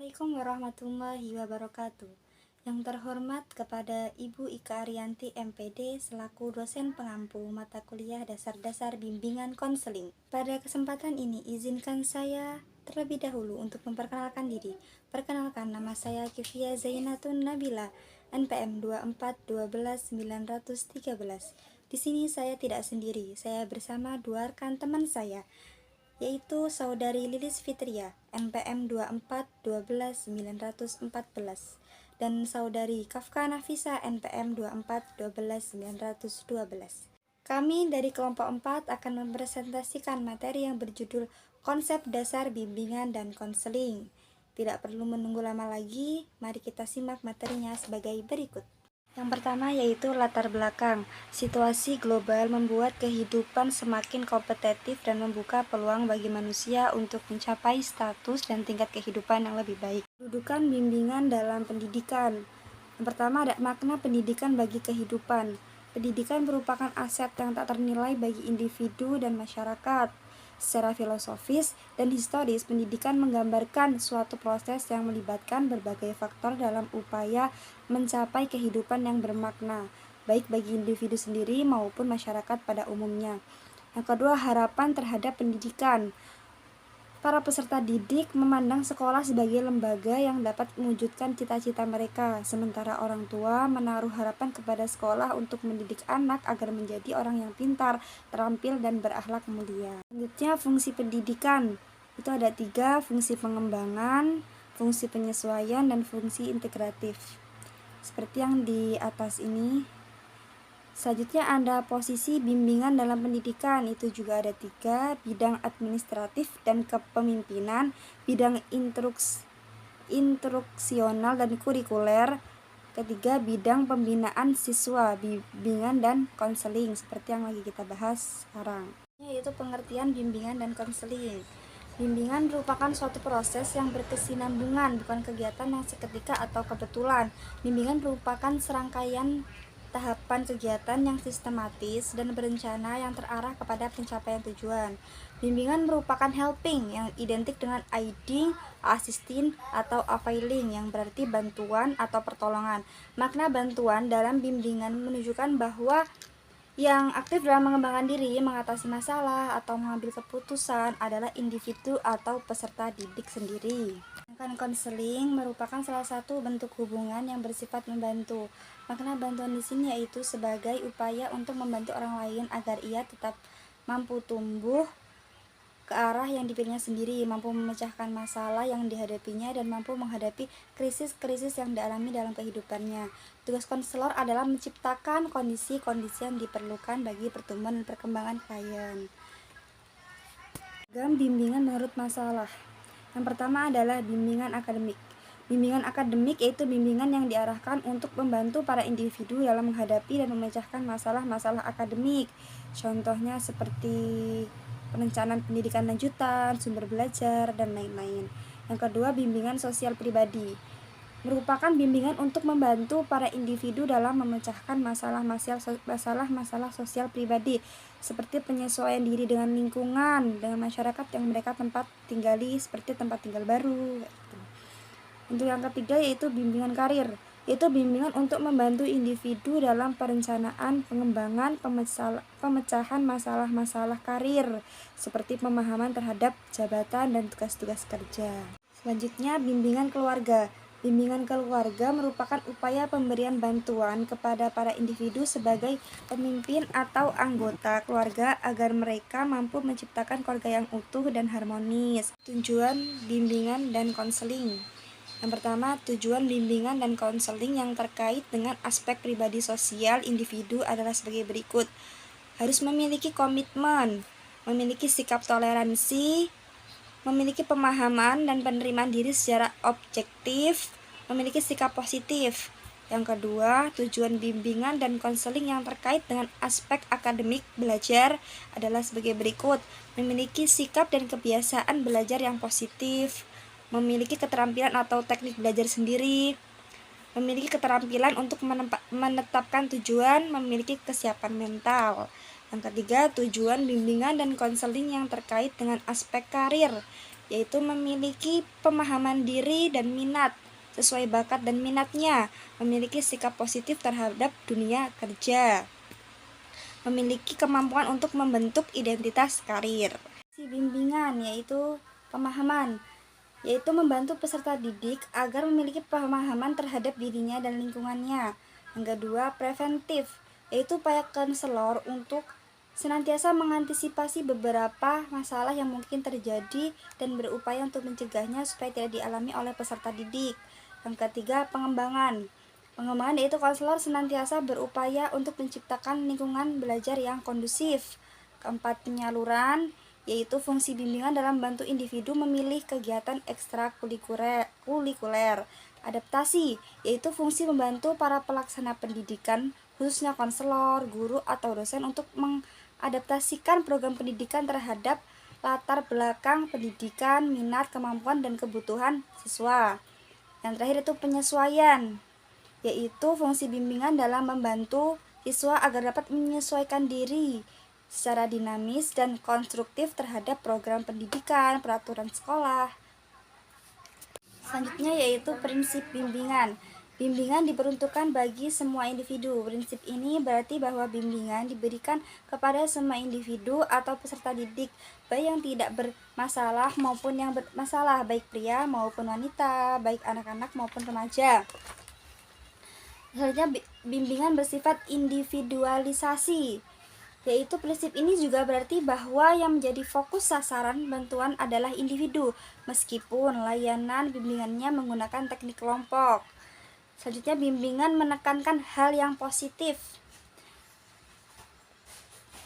Assalamualaikum warahmatullahi wabarakatuh. Yang terhormat kepada Ibu Ika Ariyanti MPD selaku dosen pengampu mata kuliah dasar-dasar bimbingan konseling. Pada kesempatan ini izinkan saya terlebih dahulu untuk memperkenalkan diri. Perkenalkan, nama saya Kifia Zainatun Nabila, NPM 2412913. Di sini saya tidak sendiri, saya bersama dua rekan teman saya, yaitu Saudari Lilis Fitria, NPM 2412914, dan Saudari Kafka Nafisa, NPM 2412912. Kami dari kelompok 4 akan mempresentasikan materi yang berjudul Konsep Dasar Bimbingan dan Konseling. Tidak perlu menunggu lama lagi, mari kita simak materinya sebagai berikut. Yang pertama yaitu latar belakang. Situasi global membuat kehidupan semakin kompetitif dan membuka peluang bagi manusia untuk mencapai status dan tingkat kehidupan yang lebih baik. Kedudukan bimbingan dalam pendidikan. Yang pertama ada makna pendidikan bagi kehidupan. Pendidikan merupakan aset yang tak ternilai bagi individu dan masyarakat. Secara filosofis dan historis, pendidikan menggambarkan suatu proses yang melibatkan berbagai faktor dalam upaya mencapai kehidupan yang bermakna, baik bagi individu sendiri maupun masyarakat pada umumnya. Yang kedua, harapan terhadap pendidikan. Para peserta didik memandang sekolah sebagai lembaga yang dapat mewujudkan cita-cita mereka, sementara orang tua menaruh harapan kepada sekolah untuk mendidik anak agar menjadi orang yang pintar, terampil, dan berakhlak mulia. Selanjutnya, fungsi pendidikan. Itu ada 3, fungsi pengembangan, fungsi penyesuaian, dan fungsi integratif. Seperti yang di atas ini. Selanjutnya ada posisi bimbingan dalam pendidikan, itu juga ada 3, bidang administratif dan kepemimpinan, bidang instruksional dan kurikuler, ketiga bidang pembinaan siswa, bimbingan dan konseling, seperti yang lagi kita bahas sekarang, yaitu pengertian bimbingan dan konseling. Bimbingan merupakan suatu proses yang berkesinambungan, bukan kegiatan yang seketika atau kebetulan. Bimbingan merupakan serangkaian tahapan kegiatan yang sistematis dan berencana yang terarah kepada pencapaian tujuan. Bimbingan merupakan helping yang identik dengan aiding, assisting, atau availing yang berarti bantuan atau pertolongan. Makna bantuan dalam bimbingan menunjukkan bahwa yang aktif dalam mengembangkan diri, mengatasi masalah, atau mengambil keputusan adalah individu atau peserta didik sendiri. Sedangkan konseling merupakan salah satu bentuk hubungan yang bersifat membantu. Makna bantuan di sini yaitu sebagai upaya untuk membantu orang lain agar ia tetap mampu tumbuh ke arah yang dipilihnya sendiri, mampu memecahkan masalah yang dihadapinya, dan mampu menghadapi krisis-krisis yang dialami dalam kehidupannya. Tugas konselor adalah menciptakan kondisi-kondisi yang diperlukan bagi pertumbuhan dan perkembangan klien. Bimbingan menurut masalah. Yang pertama adalah bimbingan akademik. Bimbingan akademik yaitu bimbingan yang diarahkan untuk membantu para individu dalam menghadapi dan memecahkan masalah-masalah akademik. Contohnya seperti perencanaan pendidikan lanjutan, sumber belajar, dan lain-lain. Yang kedua, bimbingan sosial pribadi. Merupakan bimbingan untuk membantu para individu dalam memecahkan masalah-masalah sosial pribadi, seperti penyesuaian diri dengan lingkungan, dengan masyarakat yang mereka tempat tinggali, seperti tempat tinggal baru. Untuk yang ketiga yaitu bimbingan karir, yaitu bimbingan untuk membantu individu dalam perencanaan, pengembangan, pemecahan masalah-masalah karir, seperti pemahaman terhadap jabatan dan tugas-tugas kerja. Selanjutnya, bimbingan keluarga. Bimbingan keluarga merupakan upaya pemberian bantuan kepada para individu sebagai pemimpin atau anggota keluarga agar mereka mampu menciptakan keluarga yang utuh dan harmonis. Tujuan bimbingan dan konseling. Yang pertama, tujuan bimbingan dan konseling yang terkait dengan aspek pribadi sosial individu adalah sebagai berikut. Harus memiliki komitmen, memiliki sikap toleransi, memiliki pemahaman dan penerimaan diri secara objektif, memiliki sikap positif. Yang kedua, tujuan bimbingan dan konseling yang terkait dengan aspek akademik belajar adalah sebagai berikut. Memiliki sikap dan kebiasaan belajar yang positif, memiliki keterampilan atau teknik belajar sendiri, memiliki keterampilan untuk menetapkan tujuan, memiliki kesiapan mental. Yang ketiga, tujuan bimbingan dan konseling yang terkait dengan aspek karir, yaitu memiliki pemahaman diri dan minat sesuai bakat dan minatnya, memiliki sikap positif terhadap dunia kerja, memiliki kemampuan untuk membentuk identitas karir. Si bimbingan yaitu pemahaman, yaitu membantu peserta didik agar memiliki pemahaman terhadap dirinya dan lingkungannya. Yang kedua, preventif, yaitu upaya konselor untuk senantiasa mengantisipasi beberapa masalah yang mungkin terjadi dan berupaya untuk mencegahnya supaya tidak dialami oleh peserta didik. Yang ketiga, pengembangan. Pengembangan yaitu konselor senantiasa berupaya untuk menciptakan lingkungan belajar yang kondusif. Keempat, penyaluran, yaitu fungsi bimbingan dalam membantu individu memilih kegiatan ekstrakurikuler. Adaptasi, yaitu fungsi membantu para pelaksana pendidikan, khususnya konselor, guru, atau dosen untuk mengadaptasikan program pendidikan terhadap latar belakang pendidikan, minat, kemampuan, dan kebutuhan siswa. Yang terakhir itu penyesuaian, yaitu fungsi bimbingan dalam membantu siswa agar dapat menyesuaikan diri secara dinamis dan konstruktif terhadap program pendidikan, peraturan sekolah. Selanjutnya yaitu prinsip bimbingan. Bimbingan diperuntukkan bagi semua individu. Prinsip ini berarti bahwa bimbingan diberikan kepada semua individu atau peserta didik, baik yang tidak bermasalah maupun yang bermasalah, baik pria maupun wanita, baik anak-anak maupun remaja. Selanjutnya, bimbingan bersifat individualisasi, yaitu prinsip ini juga berarti bahwa yang menjadi fokus sasaran bantuan adalah individu, meskipun layanan bimbingannya menggunakan teknik kelompok. Selanjutnya, bimbingan menekankan hal yang positif.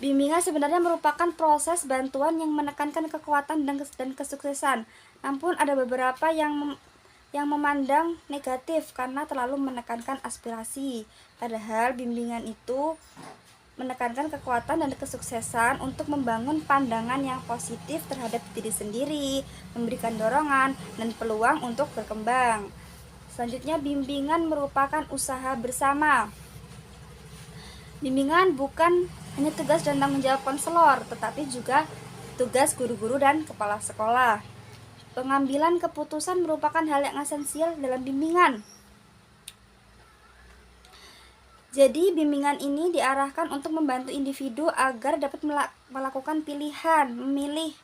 Bimbingan sebenarnya merupakan proses bantuan yang menekankan kekuatan dan kesuksesan. Namun ada beberapa yang memandang negatif karena terlalu menekankan aspirasi. Padahal bimbingan itu menekankan kekuatan dan kesuksesan untuk membangun pandangan yang positif terhadap diri sendiri, memberikan dorongan dan peluang untuk berkembang. Selanjutnya, bimbingan merupakan usaha bersama. Bimbingan bukan hanya tugas dan tanggung jawab konselor, tetapi juga tugas guru-guru dan kepala sekolah. Pengambilan keputusan merupakan hal yang esensial dalam bimbingan. Jadi, bimbingan ini diarahkan untuk membantu individu agar dapat melakukan pilihan, memilih,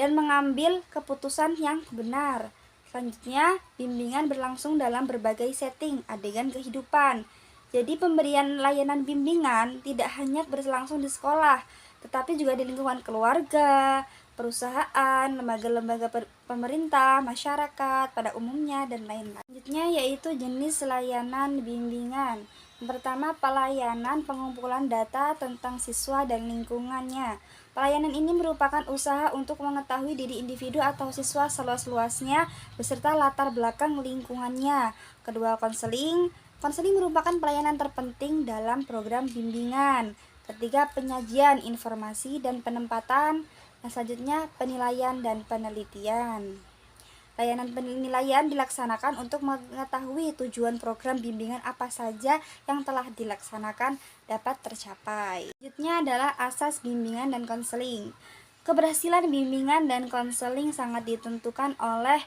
dan mengambil keputusan yang benar. Selanjutnya, bimbingan berlangsung dalam berbagai setting, adegan kehidupan. Jadi, pemberian layanan bimbingan tidak hanya berlangsung di sekolah, tetapi juga di lingkungan keluarga, perusahaan, lembaga-lembaga pemerintah, masyarakat pada umumnya, dan lain-lain. Selanjutnya yaitu jenis layanan bimbingan. Yang pertama, pelayanan pengumpulan data tentang siswa dan lingkungannya. Pelayanan ini merupakan usaha untuk mengetahui diri individu atau siswa seluas-luasnya beserta latar belakang lingkungannya. Kedua, konseling. Konseling merupakan pelayanan terpenting dalam program bimbingan. Ketiga, penyajian informasi dan penempatan. Yang selanjutnya, penilaian dan penelitian. Layanan penilaian dilaksanakan untuk mengetahui tujuan program bimbingan apa saja yang telah dilaksanakan dapat tercapai. Selanjutnya adalah asas bimbingan dan konseling. Keberhasilan bimbingan dan konseling sangat ditentukan oleh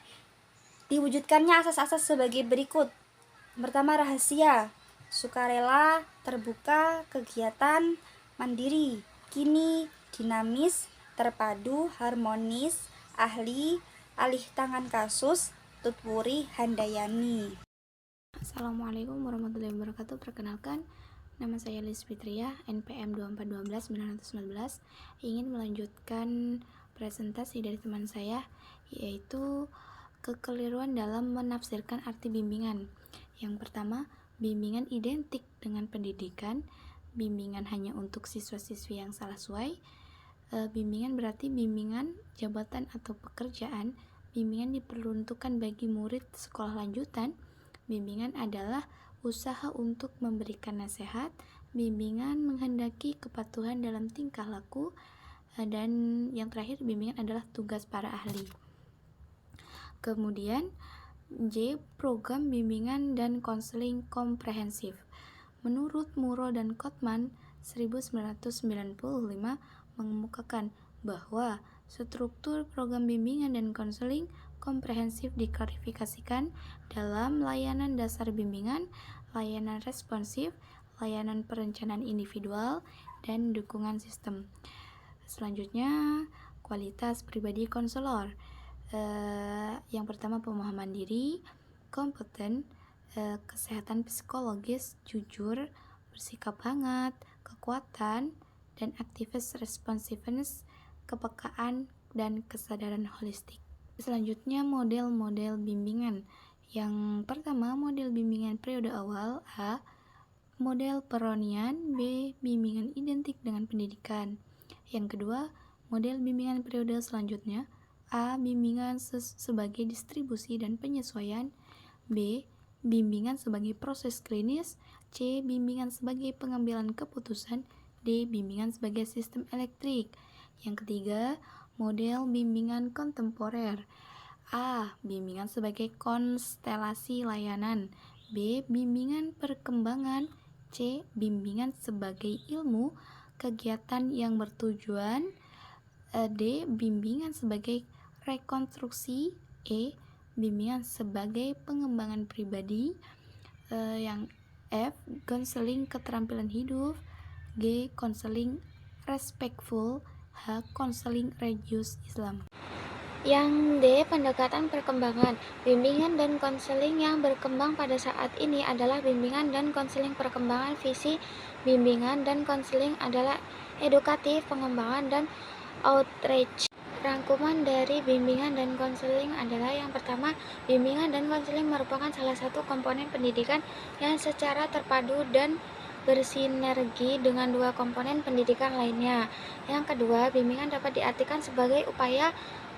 diwujudkannya asas-asas sebagai berikut. Pertama, rahasia, sukarela, terbuka, kegiatan, mandiri, kini, dinamis, terpadu, harmonis, ahli, alih tangan kasus, Tutwuri Handayani. Assalamualaikum warahmatullahi wabarakatuh. Perkenalkan, nama saya Lis Fitria, NPM 2412919. Ingin melanjutkan presentasi dari teman saya, yaitu kekeliruan dalam menafsirkan arti bimbingan. Yang pertama, bimbingan identik dengan pendidikan. Bimbingan hanya untuk siswa-siswi yang salah suai. Bimbingan berarti bimbingan jabatan atau pekerjaan. Bimbingan diperuntukkan bagi murid sekolah lanjutan. Bimbingan adalah usaha untuk memberikan nasihat. Bimbingan menghendaki kepatuhan dalam tingkah laku. Dan yang terakhir, bimbingan adalah tugas para ahli. Kemudian J. Program bimbingan dan konseling komprehensif. Menurut Muro dan Kotman 1995 mengemukakan bahwa Struktur program bimbingan dan konseling komprehensif diklarifikasikan dalam layanan dasar bimbingan, layanan responsif, layanan perencanaan individual, dan dukungan sistem. Selanjutnya, kualitas pribadi konselor. Yang pertama, pemahaman diri, kompeten, kesehatan psikologis, jujur, bersikap hangat, kekuatan, dan aktivis responsiveness, kepekaan, dan kesadaran holistik. Selanjutnya, model-model bimbingan. Yang pertama, model bimbingan periode awal A. Model peronian B. Bimbingan identik dengan pendidikan. Yang kedua, model bimbingan periode selanjutnya A. Bimbingan sebagai distribusi dan penyesuaian B. Bimbingan sebagai proses klinis C. Bimbingan sebagai pengambilan keputusan D. Bimbingan sebagai sistem elektrik. Yang ketiga, model bimbingan kontemporer A. Bimbingan sebagai konstelasi layanan B. Bimbingan perkembangan C. Bimbingan sebagai ilmu kegiatan yang bertujuan D. Bimbingan sebagai rekonstruksi E. Bimbingan sebagai pengembangan pribadi yang F. Konseling keterampilan hidup G. Konseling respectful H. Konseling religius Islam. Yang D. Pendekatan perkembangan. Bimbingan dan konseling yang berkembang pada saat ini adalah bimbingan dan konseling perkembangan. Visi bimbingan dan konseling adalah edukatif, pengembangan, dan outreach. Rangkuman dari bimbingan dan konseling adalah yang pertama, bimbingan dan konseling merupakan salah satu komponen pendidikan yang secara terpadu dan bersinergi dengan dua komponen pendidikan lainnya. Yang kedua, bimbingan dapat diartikan sebagai upaya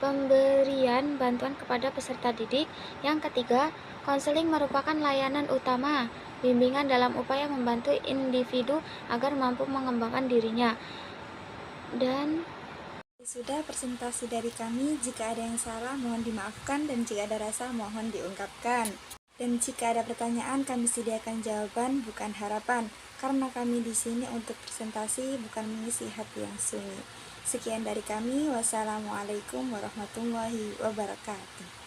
pemberian bantuan kepada peserta didik. Yang ketiga, konseling merupakan layanan utama bimbingan dalam upaya membantu individu agar mampu mengembangkan dirinya. Dan sudah presentasi dari kami. Jika ada yang salah mohon dimaafkan, dan jika ada rasa mohon diungkapkan. Dan jika ada pertanyaan, kami sediakan jawaban, bukan harapan, karena kami di sini untuk presentasi, bukan mengisi hati yang sunyi. Sekian dari kami. Wassalamualaikum warahmatullahi wabarakatuh.